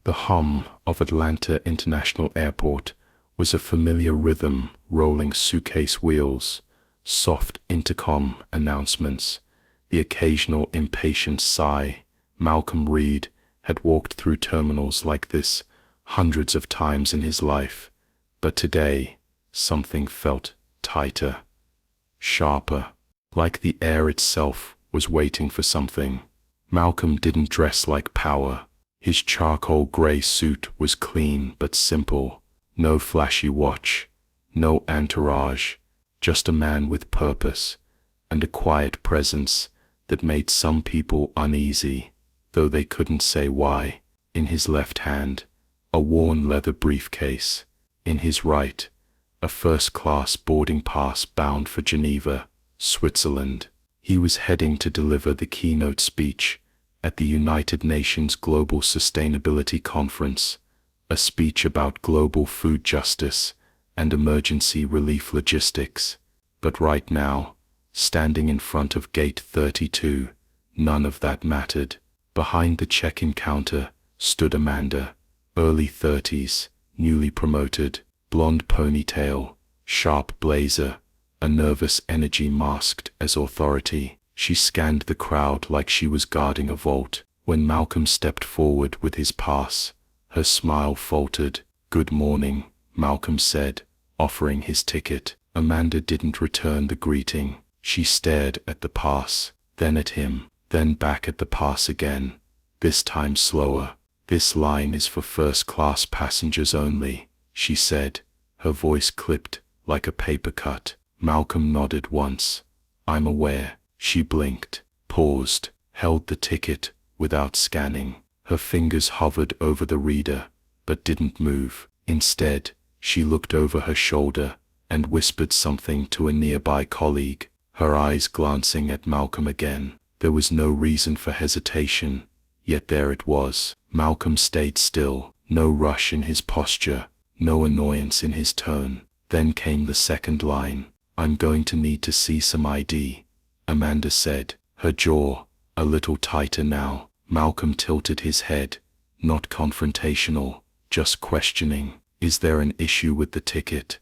The hum of Atlanta International Airport was a familiar rhythm, rolling suitcase wheels, soft intercom announcements, the occasional impatient sigh. Malcolm Reed had walked through terminals like this hundreds of times in his life, but today something felt tighter, sharper, like the air itself was waiting for something. Malcolm didn't dress like power. His charcoal gray suit was clean but simple. No flashy watch, no entourage, just a man with purpose and a quiet presence that made some people uneasy, though they couldn't say why. In his left hand, a worn leather briefcase. In his right, a first-class boarding pass bound for Geneva, Switzerland. He was heading to deliver the keynote speech at the United Nations Global Sustainability Conference, a speech about global food justice and emergency relief logistics. But right now, standing in front of Gate 32, none of that mattered. Behind the check-in counter stood Amanda, early 30s, newly promoted, blonde ponytail, sharp blazer, a nervous energy masked as authority. She scanned the crowd like she was guarding a vault. When Malcolm stepped forward with his pass, her smile faltered. "Good morning," Malcolm said, offering his ticket. Amanda didn't return the greeting. She stared at the pass, then at him, then back at the pass again, this time slower. "This line is for first-class passengers only," she said, her voice clipped like a paper cut. Malcolm nodded once. "I'm aware." She blinked, paused, held the ticket without scanning. Her fingers hovered over the reader, but didn't move. Instead, she looked over her shoulder and whispered something to a nearby colleague, her eyes glancing at Malcolm again. There was no reason for hesitation, yet there it was. Malcolm stayed still, no rush in his posture, no annoyance in his tone. Then came the second line. "I'm going to need to see some ID," Amanda said, her jaw a little tighter now. Malcolm tilted his head, not confrontational, just questioning. "Is there an issue with the ticket?"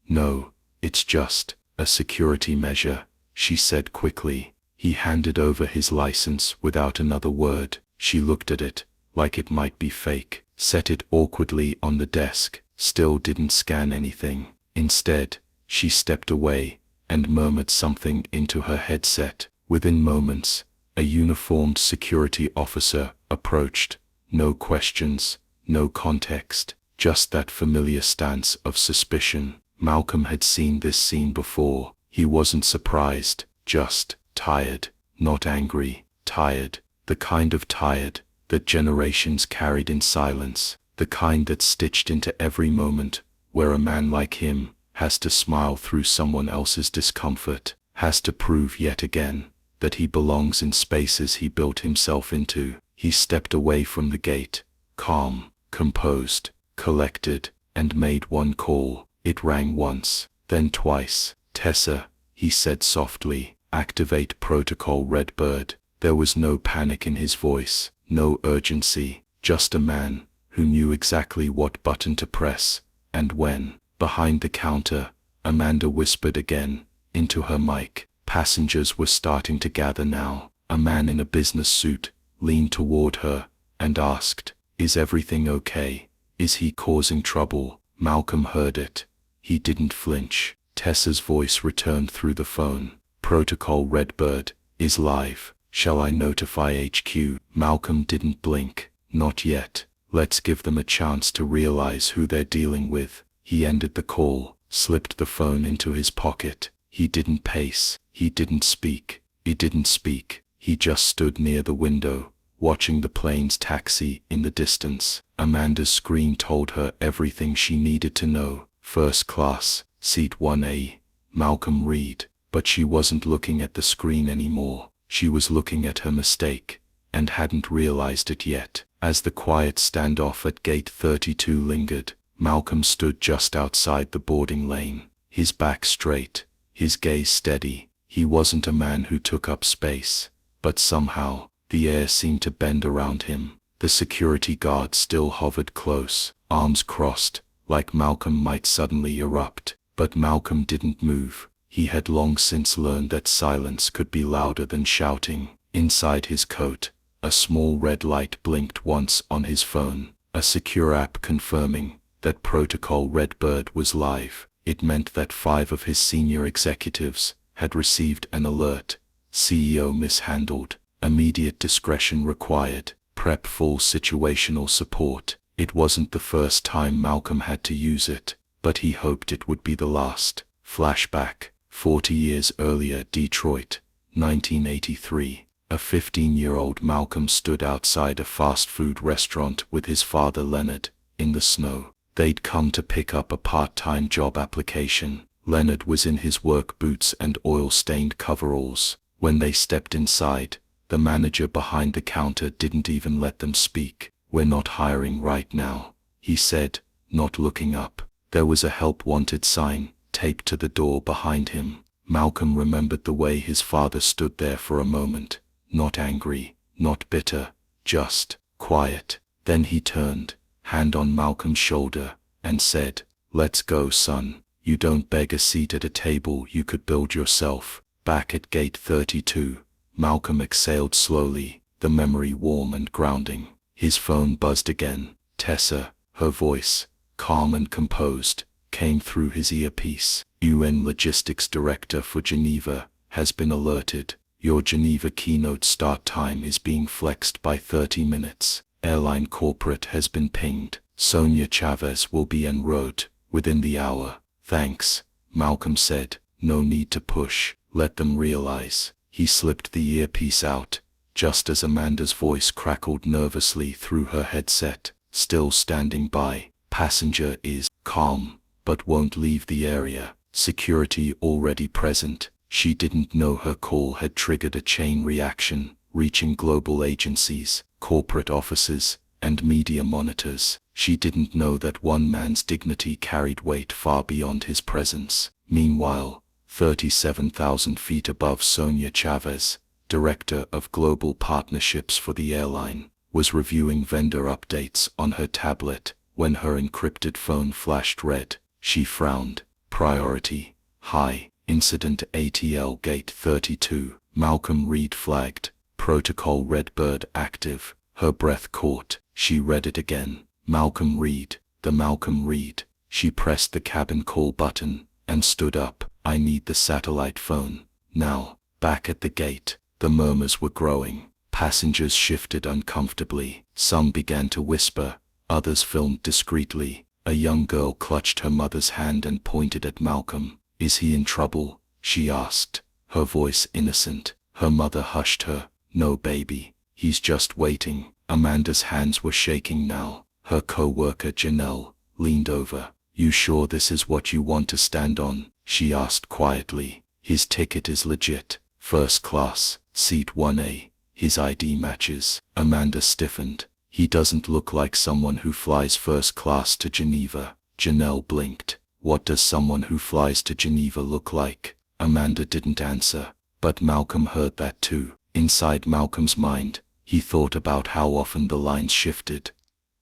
"No, it's just a security measure," she said quickly. He handed over his license without another word. She looked at it, like it might be fake, set it awkwardly on the desk, still didn't scan anything. Instead, she stepped away and murmured something into her headset. Within moments, a uniformed security officer approached. No questions, no context, just that familiar stance of suspicion. Malcolm had seen this scene before. He wasn't surprised, just tired, not angry, tired, the kind of tired that generations carried in silence, the kind that's stitched into every moment where a man like him has to smile through someone else's discomfort, has to prove yet again that he belongs in spaces he built himself into. He stepped away from the gate, calm, composed, collected, and made one call. It rang once, then twice. "Tessa," he said softly, "activate protocol Redbird." There was no panic in his voice, no urgency, just a man who knew exactly what button to press, and when. Behind the counter, Amanda whispered again, into her mic. Passengers were starting to gather now. A man in a business suit leaned toward her and asked, "Is everything okay? Is he causing trouble?" Malcolm heard it. He didn't flinch. Tessa's voice returned through the phone. "Protocol Redbird is live. Shall I notify HQ?" Malcolm didn't blink. "Not yet. Let's give them a chance to realize who they're dealing with." He ended the call, slipped the phone into his pocket. He didn't pace. He didn't speak. He didn't speak. He just stood near the window, watching the plane's taxi in the distance. Amanda's screen told her everything she needed to know. First class, seat 1A, Malcolm Reed. But she wasn't looking at the screen anymore. She was looking at her mistake, and hadn't realized it yet. As the quiet standoff at Gate 32 lingered, Malcolm stood just outside the boarding lane, his back straight, his gaze steady. He wasn't a man who took up space, but somehow, the air seemed to bend around him. The security guard still hovered close, arms crossed, like Malcolm might suddenly erupt. But Malcolm didn't move. He had long since learned that silence could be louder than shouting. Inside his coat, a small red light blinked once on his phone, a secure app confirming that Protocol Redbird was live. It meant that 5 of his senior executives had received an alert. CEO mishandled. Immediate discretion required. Prep full situational support. It wasn't the first time Malcolm had to use it, but he hoped it would be the last. Flashback. 40 years earlier, Detroit, 1983. A 15-year-old Malcolm stood outside a fast food restaurant with his father Leonard, in the snow. They'd come to pick up a part-time job application. Leonard was in his work boots and oil-stained coveralls. When they stepped inside, the manager behind the counter didn't even let them speak. "We're not hiring right now," he said, not looking up. There was a help wanted sign taped to the door behind him. Malcolm remembered the way his father stood there for a moment, not angry, not bitter, just quiet. Then he turned, hand on Malcolm's shoulder, and said, "Let's go, son. You don't beg a seat at a table you could build yourself." Back at gate 32, Malcolm exhaled slowly, the memory warm and grounding. His phone buzzed again. Tessa, her voice, calm and composed, came through his earpiece. "UN Logistics Director for Geneva has been alerted. Your Geneva keynote start time is being flexed by 30 minutes. Airline corporate has been pinged. Sonia Chavez will be en route within the hour." "Thanks," Malcolm said. "No need to push. Let them realize." He slipped the earpiece out, just as Amanda's voice crackled nervously through her headset. "Still standing by. Passenger is calm, but won't leave the area. Security already present." She didn't know her call had triggered a chain reaction, reaching global agencies, corporate offices, and media monitors. She didn't know that one man's dignity carried weight far beyond his presence. Meanwhile, 37,000 feet above, Sonia Chavez, Director of Global Partnerships for the airline, was reviewing vendor updates on her tablet when her encrypted phone flashed red. She frowned. "Priority high. Incident ATL Gate 32. Malcolm Reed flagged. Protocol Redbird active." Her breath caught. She read it again. "Malcolm Reed. The Malcolm Reed." She pressed the cabin call button and stood up. "I need the satellite phone now." Back at the gate, the murmurs were growing. Passengers shifted uncomfortably. Some began to whisper, others filmed discreetly. A young girl clutched her mother's hand and pointed at Malcolm. "Is he in trouble?" she asked, her voice innocent. Her mother hushed her. "No, baby. He's just waiting." Amanda's hands were shaking now. Her co-worker Janelle leaned over. "You sure this is what you want to stand on?" she asked quietly. "His ticket is legit. First class, seat 1A. His ID matches." Amanda stiffened. "He doesn't look like someone who flies first class to Geneva." Janelle blinked. "What does someone who flies to Geneva look like?" Amanda didn't answer, but Malcolm heard that too. Inside Malcolm's mind, he thought about how often the lines shifted,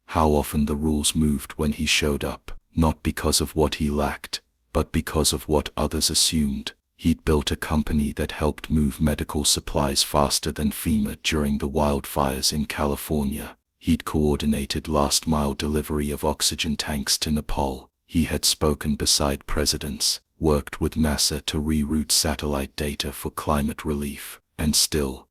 how often the rules moved when he showed up, not because of what he lacked, but because of what others assumed. He'd built a company that helped move medical supplies faster than FEMA during the wildfires in California. He'd coordinated last-mile delivery of oxygen tanks to Nepal. He had spoken beside presidents, worked with NASA to reroute satellite data for climate relief. And still,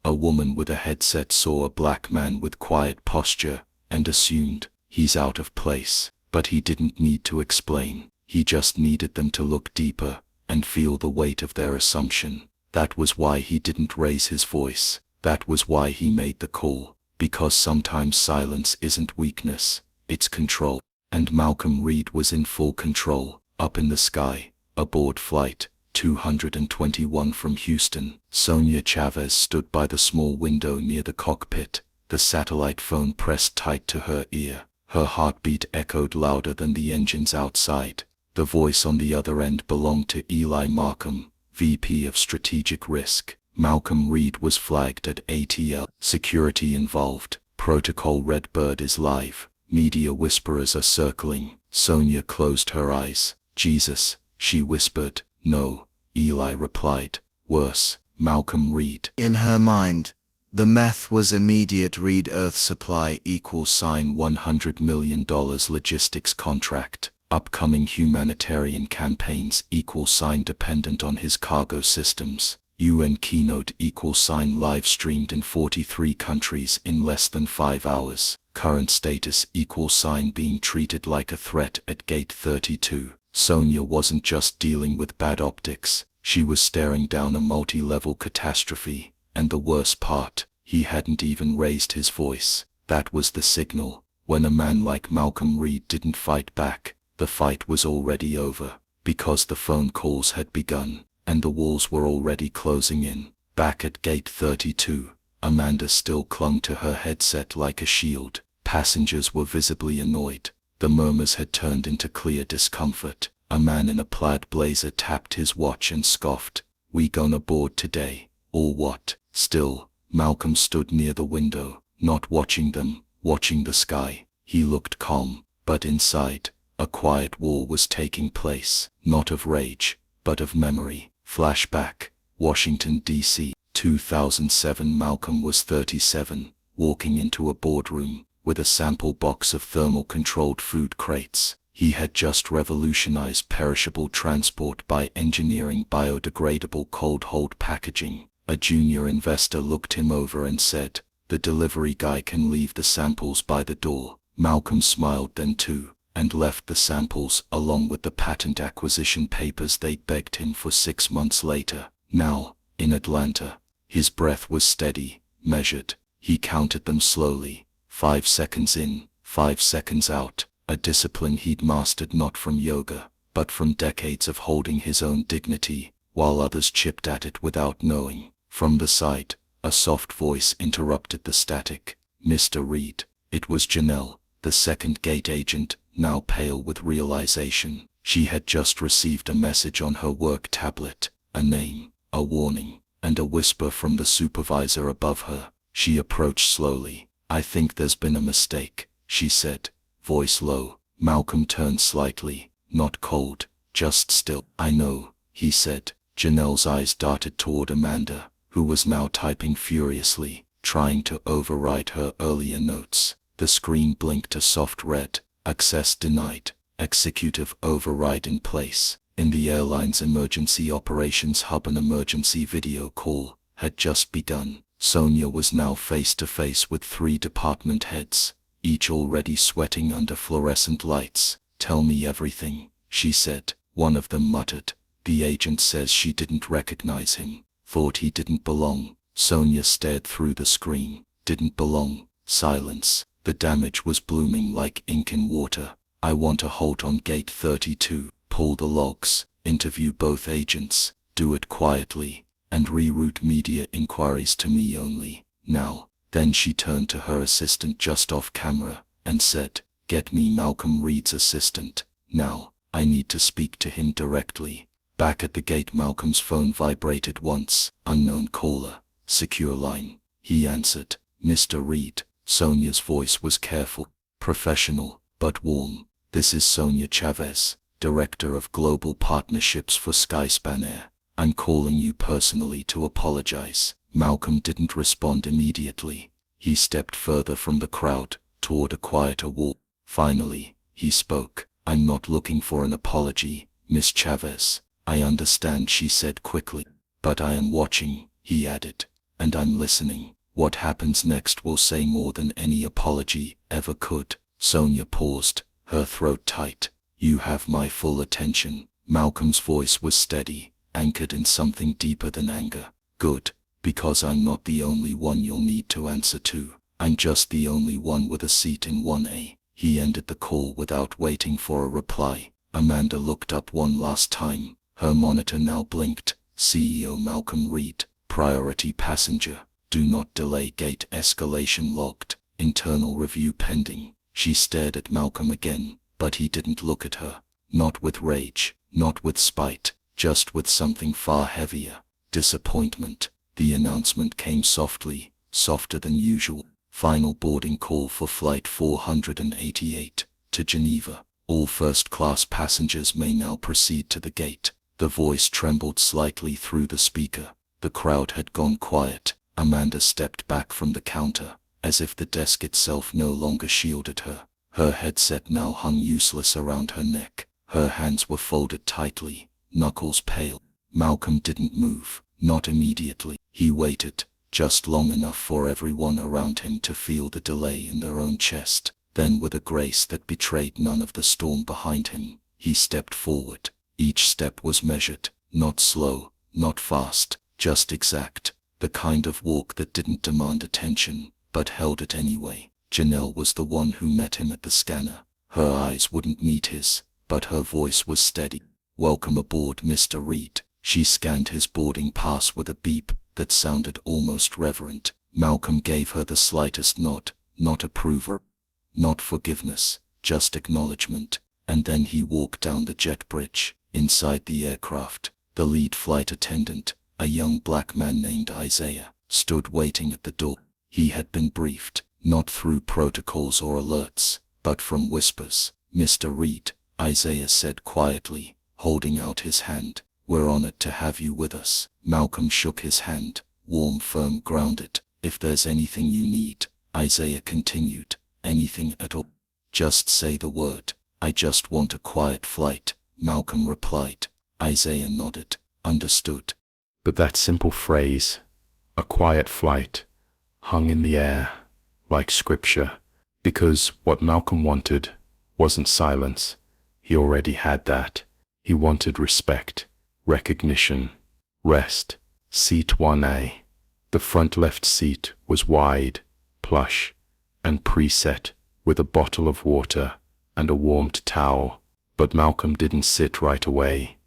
a woman with a headset saw a black man with quiet posture and assumed, he's out of place. But he didn't need to explain. He just needed them to look deeper and feel the weight of their assumption. That was why he didn't raise his voice. That was why he made the call. Because sometimes silence isn't weakness, it's control. And Malcolm Reed was in full control. Up in the sky, aboard flight 221 from Houston, Sonia Chavez stood by the small window near the cockpit, the satellite phone pressed tight to her ear. Her heartbeat echoed louder than the engines outside. The voice on the other end belonged to Eli Markham, VP of Strategic Risk. Malcolm Reed was flagged at ATL. Security involved. Protocol Redbird is live. Media whisperers are circling. Sonia closed her eyes. Jesus, she whispered. No, Eli replied. Worse, Malcolm Reed. In her mind, the math was immediate. Read Earth supply equals $100 million logistics contract. Upcoming humanitarian campaigns equals dependent on his cargo systems. UN keynote equals live streamed in 43 countries in less than 5 hours. Current status equals being treated like a threat at gate 32. Sonia wasn't just dealing with bad optics. She was staring down a multi-level catastrophe. And the worst part, he hadn't even raised his voice. That was the signal. When a man like Malcolm Reed didn't fight back, the fight was already over. Because the phone calls had begun, and the walls were already closing in. Back at gate 32, Amanda still clung to her headset like a shield. Passengers were visibly annoyed. The murmurs had turned into clear discomfort. A man in a plaid blazer tapped his watch and scoffed. We gonna board today, or what? Still, Malcolm stood near the window, not watching them, watching the sky. He looked calm, but inside, a quiet war was taking place, not of rage, but of memory. Flashback, Washington, D.C., 2007. Malcolm was 37, walking into a boardroom with a sample box of thermal-controlled food crates. He had just revolutionized perishable transport by engineering biodegradable cold-hold packaging. A junior investor looked him over and said, "The delivery guy can leave the samples by the door." Malcolm smiled then too, and left the samples along with the patent acquisition papers they'd begged him for 6 months later. Now, in Atlanta, his breath was steady, measured. He counted them slowly. 5 seconds in, 5 seconds out. A discipline he'd mastered not from yoga, but from decades of holding his own dignity, while others chipped at it without knowing. From the side, a soft voice interrupted the static. "Mr. Reed." It was Janelle, the second gate agent, now pale with realization. She had just received a message on her work tablet, a name, a warning, and a whisper from the supervisor above her. She approached slowly. "I think there's been a mistake," she said, voice low. Malcolm turned slightly, not cold, just still. "I know," he said. Janelle's eyes darted toward Amanda, who was now typing furiously, trying to override her earlier notes. The screen blinked a soft red. Access denied. Executive override in place. In the airline's emergency operations hub, an emergency video call had just begun. Sonia was now face to face with 3 department heads, each already sweating under fluorescent lights. "Tell me everything," she said. One of them muttered, "The agent says she didn't recognize him. Thought he didn't belong." Sonia stared through the screen. Didn't belong. Silence. The damage was blooming like ink in water. "I want a halt on gate 32. Pull the logs. Interview both agents. Do it quietly. And reroute media inquiries to me only. Now." Then she turned to her assistant just off camera, and said, "Get me Malcolm Reed's assistant. Now, I need to speak to him directly." Back at the gate, Malcolm's phone vibrated once. Unknown caller. Secure line. He answered. "Mr. Reed." Sonia's voice was careful, professional, but warm. "This is Sonia Chavez, Director of Global Partnerships for Skyspan Air. I'm calling you personally to apologize." Malcolm didn't respond immediately. He stepped further from the crowd, toward a quieter wall. Finally, he spoke. "I'm not looking for an apology, Miss Chavez. I understand," she said quickly. "But I am watching," he added. "And I'm listening. What happens next will say more than any apology ever could." Sonia paused, her throat tight. "You have my full attention." Malcolm's voice was steady, anchored in something deeper than anger. "Good. Because I'm not the only one you'll need to answer to. I'm just the only one with a seat in 1A. He ended the call without waiting for a reply. Amanda looked up one last time. Her monitor now blinked. CEO Malcolm Reed. Priority passenger. Do not delay. Gate escalation logged. Internal review pending. She stared at Malcolm again, but he didn't look at her. Not with rage, not with spite, just with something far heavier. Disappointment. The announcement came softly, softer than usual. Final boarding call for Flight 488 to Geneva. All first-class passengers may now proceed to the gate. The voice trembled slightly through the speaker. The crowd had gone quiet. Amanda stepped back from the counter, as if the desk itself no longer shielded her. Her headset now hung useless around her neck. Her hands were folded tightly, knuckles pale. Malcolm didn't move, not immediately. He waited, just long enough for everyone around him to feel the delay in their own chest. Then, with a grace that betrayed none of the storm behind him, he stepped forward. Each step was measured, not slow, not fast, just exact. The kind of walk that didn't demand attention, but held it anyway. Janelle was the one who met him at the scanner. Her eyes wouldn't meet his, but her voice was steady. "Welcome aboard, Mr. Reed." She scanned his boarding pass with a beep that sounded almost reverent. Malcolm gave her the slightest nod, not approval, not forgiveness, just acknowledgement. And then he walked down the jet bridge. Inside the aircraft, the lead flight attendant, a young black man named Isaiah, stood waiting at the door. He had been briefed, not through protocols or alerts, but from whispers. "Mr. Reed," Isaiah said quietly, holding out his hand, "we're honored to have you with us." Malcolm shook his hand, warm, firm, grounded. "If there's anything you need," Isaiah continued, "anything at all, just say the word." "I just want a quiet flight," Malcolm replied. Isaiah nodded. "Understood." But that simple phrase, a quiet flight, hung in the air, like scripture, because what Malcolm wanted wasn't silence. He already had that. He wanted respect, recognition, rest. Seat 1A. The front left seat was wide, plush, and preset, with a bottle of water and a warmed towel. But Malcolm didn't sit right away.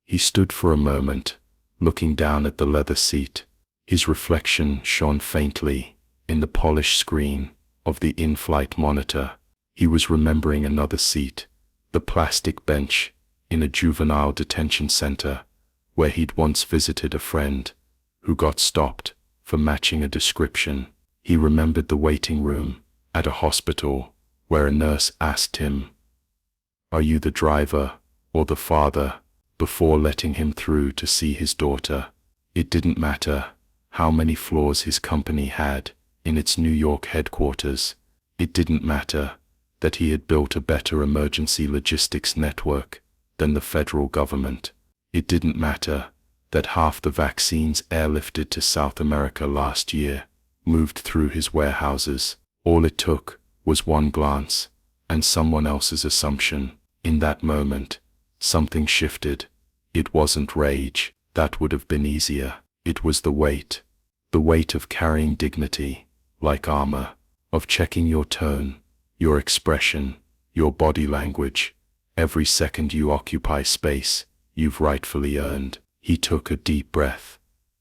He stood for a moment, looking down at the leather seat. His reflection shone faintly in the polished screen of the in-flight monitor. He was remembering another seat, the plastic bench in a juvenile detention center, where he'd once visited a friend who got stopped for matching a description. He remembered the waiting room at a hospital where a nurse asked him, "Are you the driver or the father?" before letting him through to see his daughter. It didn't matter how many floors his company had in its New York headquarters. It didn't matter that he had built a better emergency logistics network than the federal government. It didn't matter that half the vaccines airlifted to South America last year moved through his warehouses. All it took was one glance and someone else's assumption. In that moment, something shifted. It wasn't rage. That would have been easier. It was the weight of carrying dignity, like armor, of checking your tone, your expression, your body language. Every second you occupy space you've rightfully earned. He took a deep breath,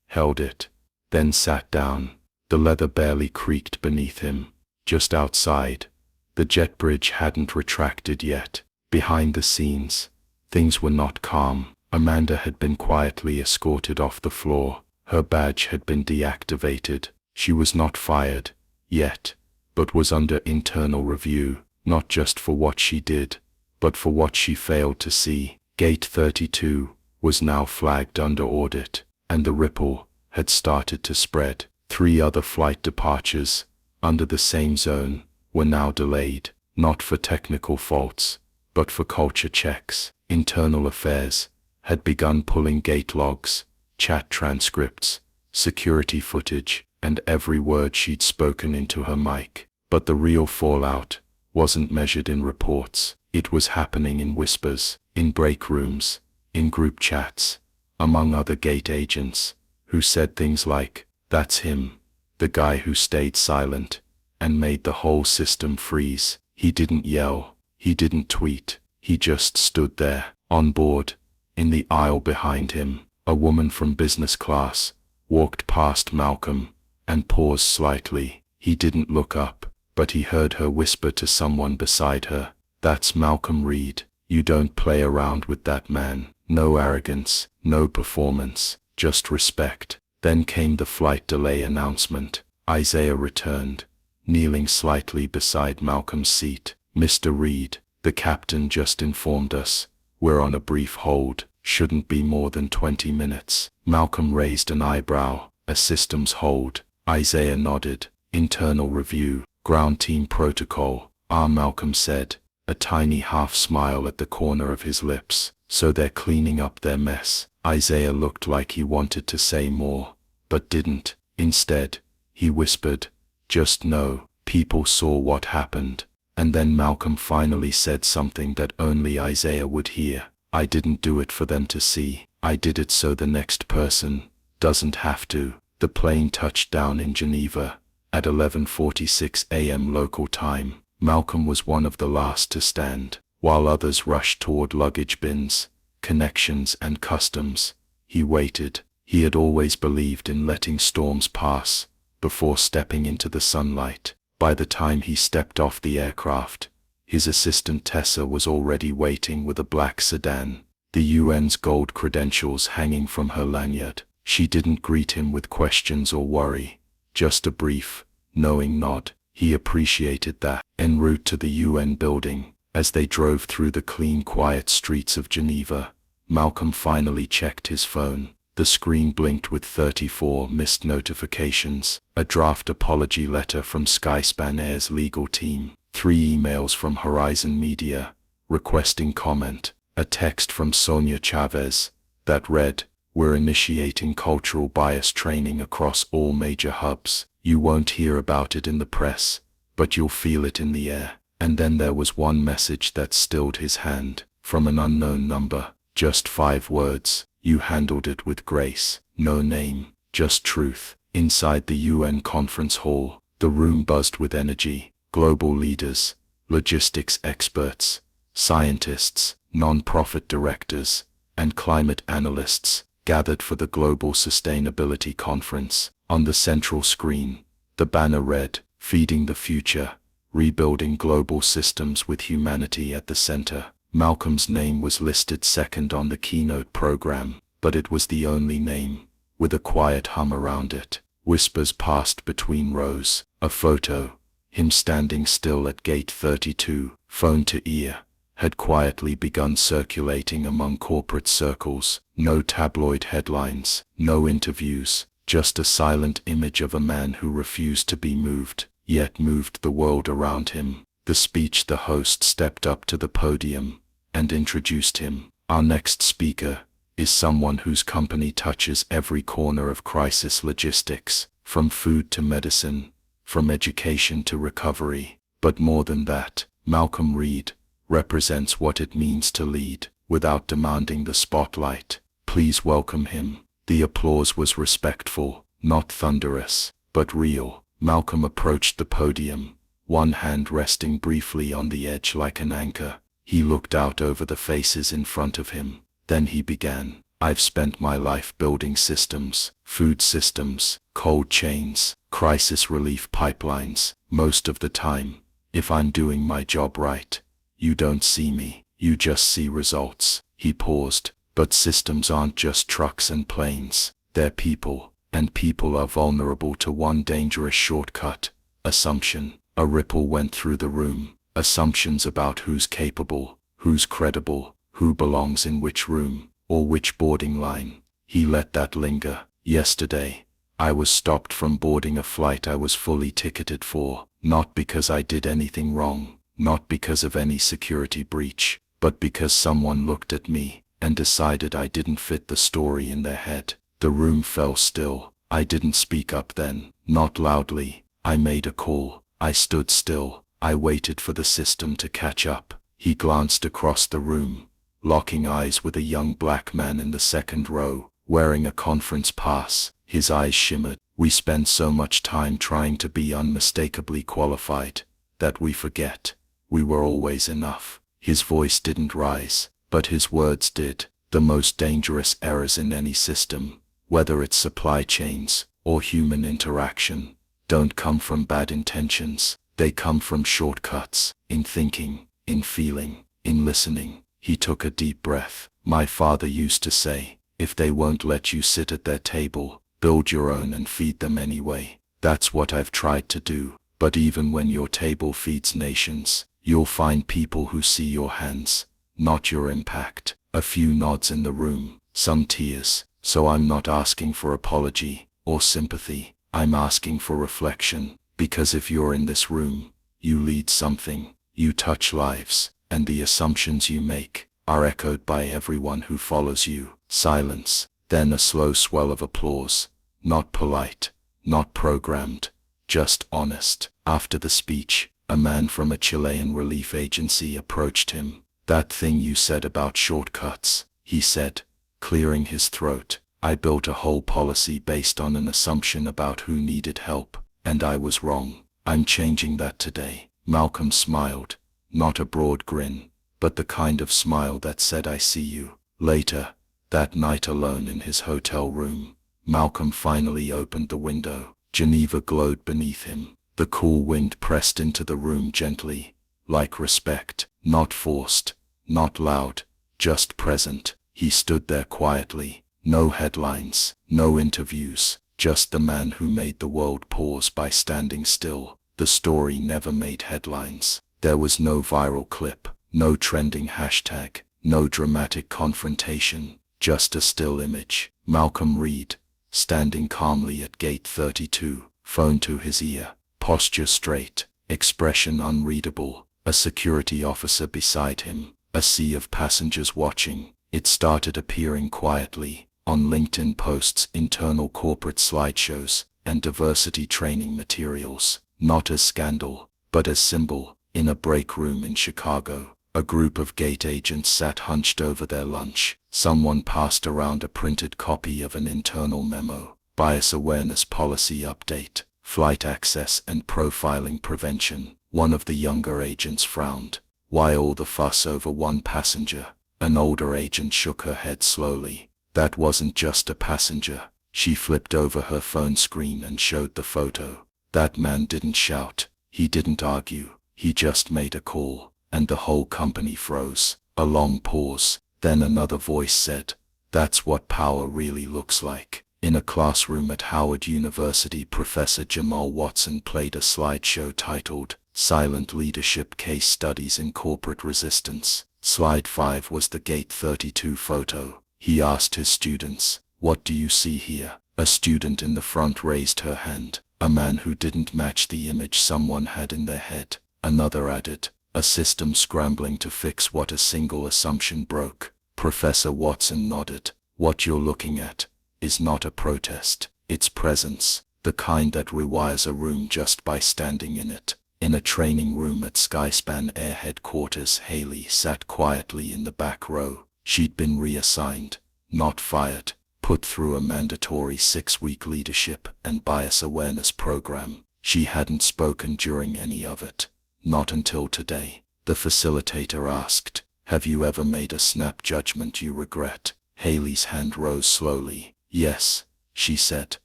held it, then sat down. The leather barely creaked beneath him. Just outside, the jet bridge hadn't retracted yet. Behind the scenes, things were not calm. Amanda had been quietly escorted off the floor. Her badge had been deactivated. She was not fired yet, but was under internal review, not just for what she did, but for what she failed to see. Gate 32 was now flagged under audit, and the ripple had started to spread. 3 other flight departures under the same zone were now delayed, not for technical faults, but for culture checks. Internal Affairs had begun pulling gate logs, chat transcripts, security footage, and every word she'd spoken into her mic. But the real fallout wasn't measured in reports. It was happening in whispers, in break rooms, in group chats, among other gate agents, who said things like, "That's him, the guy who stayed silent and made the whole system freeze." He didn't yell, he didn't tweet, he just stood there. On board, in the aisle behind him, a woman from business class walked past Malcolm and paused slightly. He didn't look up, but he heard her whisper to someone beside her, "That's Malcolm Reed. You don't play around with that man. No arrogance, no performance, just respect." Then came the flight delay announcement. Isaiah returned, kneeling slightly beside Malcolm's seat. "Mr. Reed, the captain just informed us. We're on a brief hold, shouldn't be more than 20 minutes. Malcolm raised an eyebrow. "A systems hold." Isaiah nodded. "Internal review, ground team protocol," Malcolm said, a tiny half-smile at the corner of his lips. "So they're cleaning up their mess." Isaiah looked like he wanted to say more, but didn't. Instead, he whispered, "Just know, people saw what happened." And then Malcolm finally said something that only Isaiah would hear. "I didn't do it for them to see. I did it so the next person doesn't have to." The plane touched down in Geneva at 11:46 a.m. local time. Malcolm was one of the last to stand. While others rushed toward luggage bins, connections and customs, he waited. He had always believed in letting storms pass before stepping into the sunlight. By the time he stepped off the aircraft, his assistant Tessa was already waiting with a black sedan, the UN's gold credentials hanging from her lanyard. She didn't greet him with questions or worry, just a brief, knowing nod. He appreciated that. En route to the UN building, as they drove through the clean, quiet streets of Geneva, Malcolm finally checked his phone. The screen blinked with 34 missed notifications, a draft apology letter from Skyspan Air's legal team, 3 emails from Horizon Media requesting comment, a text from Sonia Chavez that read, "We're initiating cultural bias training across all major hubs. You won't hear about it in the press, but you'll feel it in the air." And then there was one message that stilled his hand, from an unknown number, just 5 words. "You handled it with grace." No name, just truth. Inside the UN conference hall, the room buzzed with energy. Global leaders, logistics experts, scientists, non-profit directors, and climate analysts gathered for the Global Sustainability Conference. On the central screen, the banner read, "Feeding the Future, Rebuilding Global Systems with Humanity at the Center." Malcolm's name was listed second on the keynote program, but it was the only name, with a quiet hum around it. Whispers passed between rows. A photo, him standing still at gate 32, phone to ear, had quietly begun circulating among corporate circles. No tabloid headlines, no interviews, just a silent image of a man who refused to be moved, yet moved the world around him. The speech the host stepped up to the podium and introduced him. "Our next speaker is someone whose company touches every corner of crisis logistics, from food to medicine, from education to recovery. But more than that, Malcolm Reed represents what it means to lead without demanding the spotlight. Please welcome him." The applause was respectful, not thunderous, but real. Malcolm approached the podium, one hand resting briefly on the edge like an anchor. He looked out over the faces in front of him. Then he began, "I've spent my life building systems, food systems, cold chains, crisis relief pipelines. Most of the time, if I'm doing my job right, you don't see me, you just see results." He paused. "But systems aren't just trucks and planes. They're people, and people are vulnerable to one dangerous shortcut: assumption." A ripple went through the room. Assumptions about who's capable, who's credible, who belongs in which room, or which boarding line. He let that linger. "Yesterday, I was stopped from boarding a flight I was fully ticketed for, not because I did anything wrong, not because of any security breach, but because someone looked at me and decided I didn't fit the story in their head." The room fell still. I didn't speak up then, not loudly. I made a call. I stood still. I waited for the system to catch up. He glanced across the room, locking eyes with a young black man in the second row, wearing a conference pass. His eyes shimmered. "We spend so much time trying to be unmistakably qualified that we forget we were always enough." His voice didn't rise, but his words did. The most dangerous errors in any system, whether it's supply chains or human interaction, don't come from bad intentions. They come from shortcuts, in thinking, in feeling, in listening. He took a deep breath. "My father used to say, if they won't let you sit at their table, build your own and feed them anyway." That's what I've tried to do. But even when your table feeds nations, you'll find people who see your hands, not your impact. A few nods in the room, some tears. So I'm not asking for apology or sympathy. I'm asking for reflection, because if you're in this room, you lead something, you touch lives, and the assumptions you make are echoed by everyone who follows you. Silence, then a slow swell of applause, not polite, not programmed, just honest. After the speech, a man from a Chilean relief agency approached him. That thing you said about shortcuts, he said, clearing his throat. I built a whole policy based on an assumption about who needed help, and I was wrong. I'm changing that today. Malcolm smiled, not a broad grin, but the kind of smile that said I see you. Later, that night alone in his hotel room, Malcolm finally opened the window. Geneva glowed beneath him. The cool wind pressed into the room gently, like respect, not forced, not loud, just present. He stood there quietly. No headlines, no interviews, just the man who made the world pause by standing still. The story never made headlines. There was no viral clip, no trending hashtag, no dramatic confrontation, just a still image. Malcolm Reed, standing calmly at gate 32, phone to his ear, posture straight, expression unreadable, a security officer beside him, a sea of passengers watching. It started appearing quietly on LinkedIn posts, internal corporate slideshows, and diversity training materials, not as scandal, but as symbol. In a break room in Chicago, a group of gate agents sat hunched over their lunch. Someone passed around a printed copy of an internal memo, bias awareness policy update, flight access and profiling prevention. One of the younger agents frowned. Why all the fuss over one passenger? An older agent shook her head slowly. That wasn't just a passenger. She flipped over her phone screen and showed the photo. That man didn't shout. He didn't argue. He just made a call, and the whole company froze. A long pause. Then another voice said, "That's what power really looks like." In a classroom at Howard University, Professor Jamal Watson played a slideshow titled, "Silent Leadership Case Studies in Corporate Resistance." Slide 5 was the Gate 32 photo. He asked his students, "What do you see here?" A student in the front raised her hand. A man who didn't match the image someone had in their head. Another added, "A system scrambling to fix what a single assumption broke." Professor Watson nodded. "What you're looking at is not a protest, it's presence, the kind that rewires a room just by standing in it." In a training room at Skyspan Air headquarters, Haley sat quietly in the back row. She'd been reassigned, not fired, put through a mandatory 6-week leadership and bias awareness program. She hadn't spoken during any of it, not until today. The facilitator asked, "Have you ever made a snap judgment you regret?" Haley's hand rose slowly. "Yes," she said,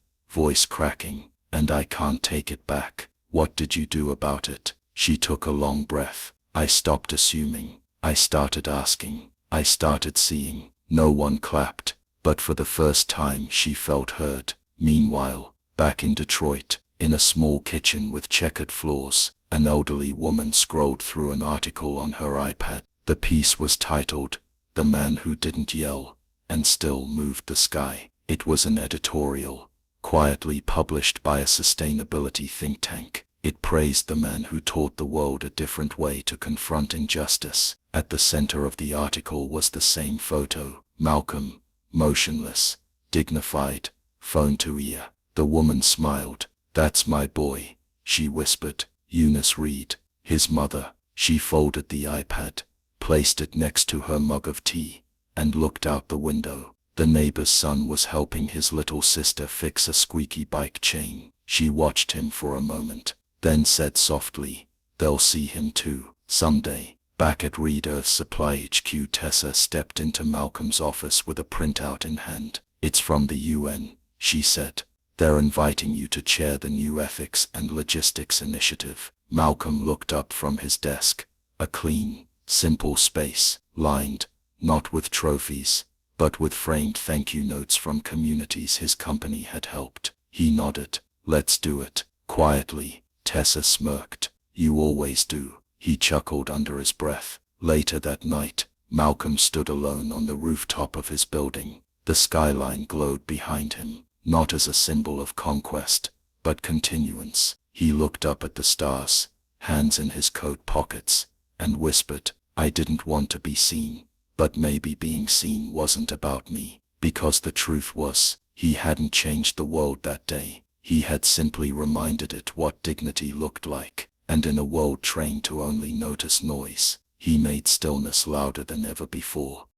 voice cracking, "and I can't take it back." "What did you do about it?" She took a long breath. "I stopped assuming. I started asking. I started seeing." No one clapped, but for the first time she felt heard. Meanwhile, back in Detroit, in a small kitchen with checkered floors, an elderly woman scrolled through an article on her iPad. The piece was titled, "The Man Who Didn't Yell and Still Moved the Sky." It was an editorial, quietly published by a sustainability think tank. It praised the man who taught the world a different way to confront injustice. At the center of the article was the same photo, Malcolm, motionless, dignified, phone to ear. The woman smiled. "That's my boy," she whispered. Eunice Reed, his mother. She folded the iPad, placed it next to her mug of tea, and looked out the window. The neighbor's son was helping his little sister fix a squeaky bike chain. She watched him for a moment, then said softly, "They'll see him too, someday." Back at Reed Earth Supply HQ, Tessa stepped into Malcolm's office with a printout in hand. "It's from the UN," she said. "They're inviting you to chair the new Ethics and Logistics Initiative." Malcolm looked up from his desk. A clean, simple space, lined, not with trophies, but with framed thank you notes from communities his company had helped. He nodded. "Let's do it." Quietly, Tessa smirked. You always do, he chuckled under his breath. Later that night, Malcolm stood alone on the rooftop of his building. The skyline glowed behind him, not as a symbol of conquest, but continuance. He looked up at the stars, hands in his coat pockets, and whispered, I didn't want to be seen, but maybe being seen wasn't about me. Because the truth was, he hadn't changed the world that day. He had simply reminded it what dignity looked like, and in a world trained to only notice noise, he made stillness louder than ever before.